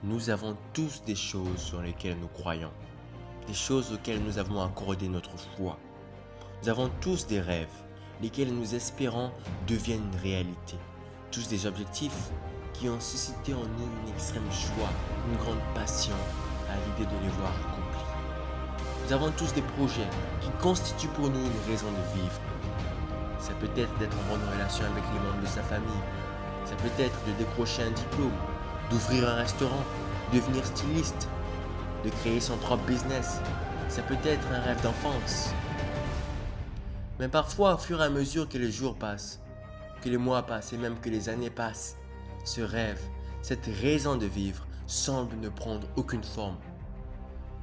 Nous avons tous des choses sur lesquelles nous croyons, des choses auxquelles nous avons accordé notre foi. Nous avons tous des rêves, lesquels nous espérons deviennent une réalité. Tous des objectifs qui ont suscité en nous une extrême joie, une grande passion à l'idée de les voir accomplis. Nous avons tous des projets qui constituent pour nous une raison de vivre. Ça peut être d'être en bonne relation avec les membres de sa famille. Ça peut être de décrocher un diplôme, d'ouvrir un restaurant, de devenir styliste, de créer son propre business. Ça peut être un rêve d'enfance. Mais parfois, au fur et à mesure que les jours passent, que les mois passent et même que les années passent, ce rêve, cette raison de vivre semble ne prendre aucune forme.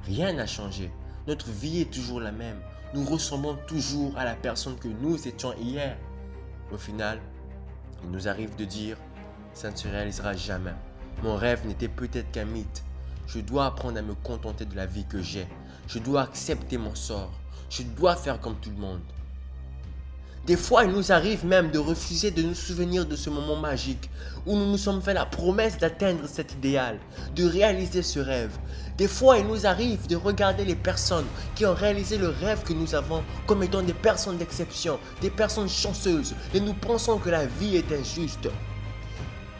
Rien n'a changé. Notre vie est toujours la même. Nous ressemblons toujours à la personne que nous étions hier. Au final, il nous arrive de dire « ça ne se réalisera jamais ». Mon rêve n'était peut-être qu'un mythe. Je dois apprendre à me contenter de la vie que j'ai. Je dois accepter mon sort. Je dois faire comme tout le monde. Des fois, il nous arrive même de refuser de nous souvenir de ce moment magique où nous nous sommes fait la promesse d'atteindre cet idéal, de réaliser ce rêve. Des fois, il nous arrive de regarder les personnes qui ont réalisé le rêve que nous avons comme étant des personnes d'exception, des personnes chanceuses, et nous pensons que la vie est injuste.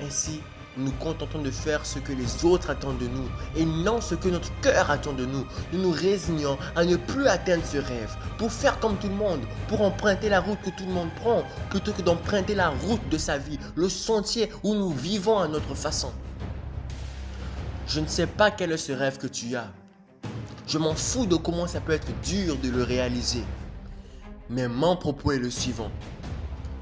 Ainsi, nous nous contentons de faire ce que les autres attendent de nous et non ce que notre cœur attend de nous. Nous nous résignons à ne plus atteindre ce rêve pour faire comme tout le monde, pour emprunter la route que tout le monde prend plutôt que d'emprunter la route de sa vie, le sentier où nous vivons à notre façon. Je ne sais pas quel est ce rêve que tu as. Je m'en fous de comment ça peut être dur de le réaliser. Mais mon propos est le suivant.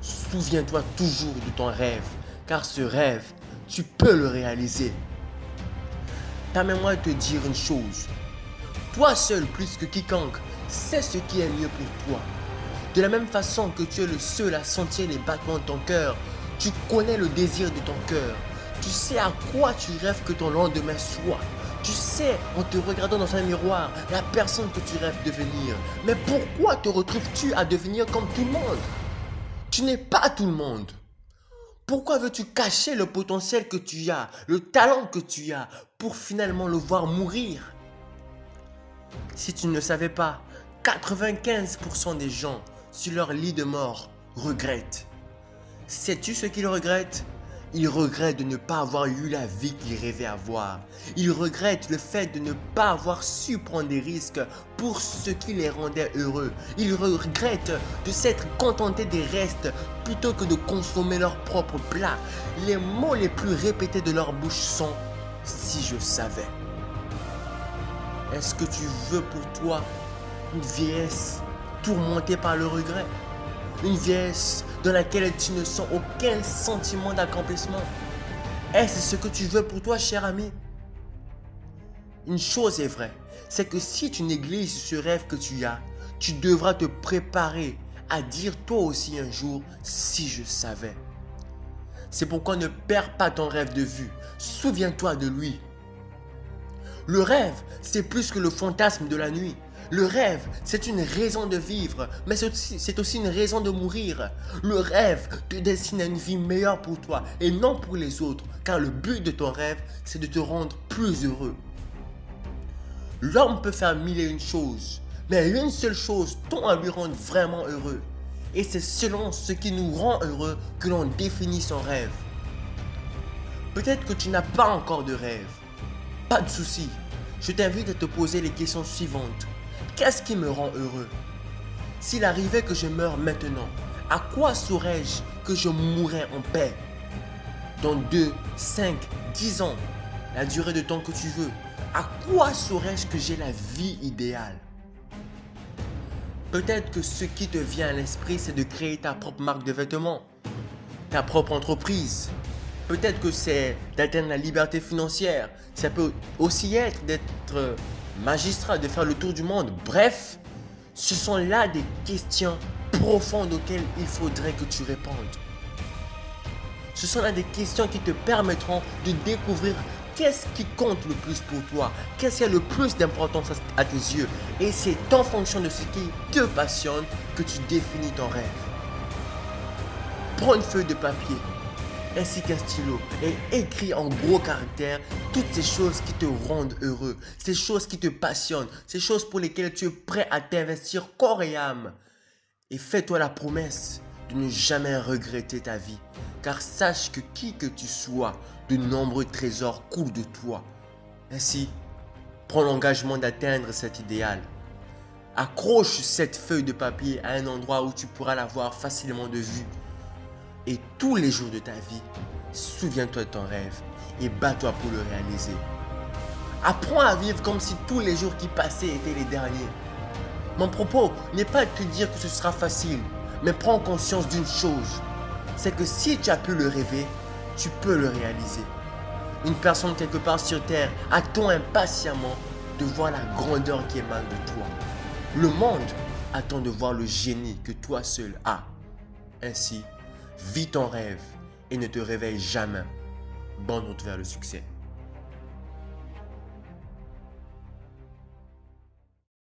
Souviens-toi toujours de ton rêve, car ce rêve, tu peux le réaliser. Permets-moi de te dire une chose. Toi seul, plus que quiconque, sais ce qui est mieux pour toi. De la même façon que tu es le seul à sentir les battements de ton cœur, tu connais le désir de ton cœur. Tu sais à quoi tu rêves que ton lendemain soit. Tu sais, en te regardant dans un miroir, la personne que tu rêves devenir. Mais pourquoi te retrouves-tu à devenir comme tout le monde? Tu n'es pas tout le monde. Pourquoi veux-tu cacher le potentiel que tu as, le talent que tu as, pour finalement le voir mourir? Si tu ne le savais pas, 95% des gens sur leur lit de mort regrettent. Sais-tu ce qu'ils regrettent? Ils regrettent de ne pas avoir eu la vie qu'ils rêvaient avoir. Ils regrettent le fait de ne pas avoir su prendre des risques pour ce qui les rendait heureux. Ils regrettent de s'être contentés des restes plutôt que de consommer leur propre plat. Les mots les plus répétés de leur bouche sont « si je savais ». Est-ce que tu veux pour toi une vieillesse tourmentée par le regret? Une vieillesse dans laquelle tu ne sens aucun sentiment d'accomplissement? Est-ce ce que tu veux pour toi, cher ami? Une chose est vraie, c'est que si tu négliges ce rêve que tu as, tu devras te préparer à dire toi aussi un jour « si je savais ». C'est pourquoi ne perds pas ton rêve de vue, souviens-toi de lui. Le rêve, c'est plus que le fantasme de la nuit. Le rêve, c'est une raison de vivre, mais c'est aussi une raison de mourir. Le rêve te destine à une vie meilleure pour toi et non pour les autres, car le but de ton rêve, c'est de te rendre plus heureux. L'homme peut faire mille et une choses, mais une seule chose tend à lui rendre vraiment heureux. Et c'est selon ce qui nous rend heureux que l'on définit son rêve. Peut-être que tu n'as pas encore de rêve. Pas de souci, je t'invite à te poser les questions suivantes. Qu'est-ce qui me rend heureux? S'il arrivait que je meure maintenant, à quoi saurais-je que je mourrais en paix? Dans 2, 5, 10 ans, la durée de temps que tu veux, à quoi saurais-je que j'ai la vie idéale? Peut-être que ce qui te vient à l'esprit, c'est de créer ta propre marque de vêtements, ta propre entreprise. Peut-être que c'est d'atteindre la liberté financière. Ça peut aussi être d'être magistrat, de faire le tour du monde. Bref, ce sont là des questions profondes auxquelles il faudrait que tu répondes. Ce sont là des questions qui te permettront de découvrir qu'est-ce qui compte le plus pour toi, qu'est-ce qui a le plus d'importance à tes yeux. Et c'est en fonction de ce qui te passionne que tu définis ton rêve. Prends une feuille de papier, ainsi qu'un stylo et écris en gros caractères toutes ces choses qui te rendent heureux, ces choses qui te passionnent, ces choses pour lesquelles tu es prêt à t'investir corps et âme. Et fais-toi la promesse de ne jamais regretter ta vie, car sache que qui que tu sois, de nombreux trésors coulent de toi. Ainsi, prends l'engagement d'atteindre cet idéal. Accroche cette feuille de papier à un endroit où tu pourras la voir facilement de vue. Et tous les jours de ta vie, souviens-toi de ton rêve et bats-toi pour le réaliser. Apprends à vivre comme si tous les jours qui passaient étaient les derniers. Mon propos n'est pas de te dire que ce sera facile, mais prends conscience d'une chose, c'est que si tu as pu le rêver, tu peux le réaliser. Une personne quelque part sur terre attend impatiemment de voir la grandeur qui émane de toi. Le monde attend de voir le génie que toi seul as. Ainsi, vis ton rêve et ne te réveille jamais. Bonne route vers le succès.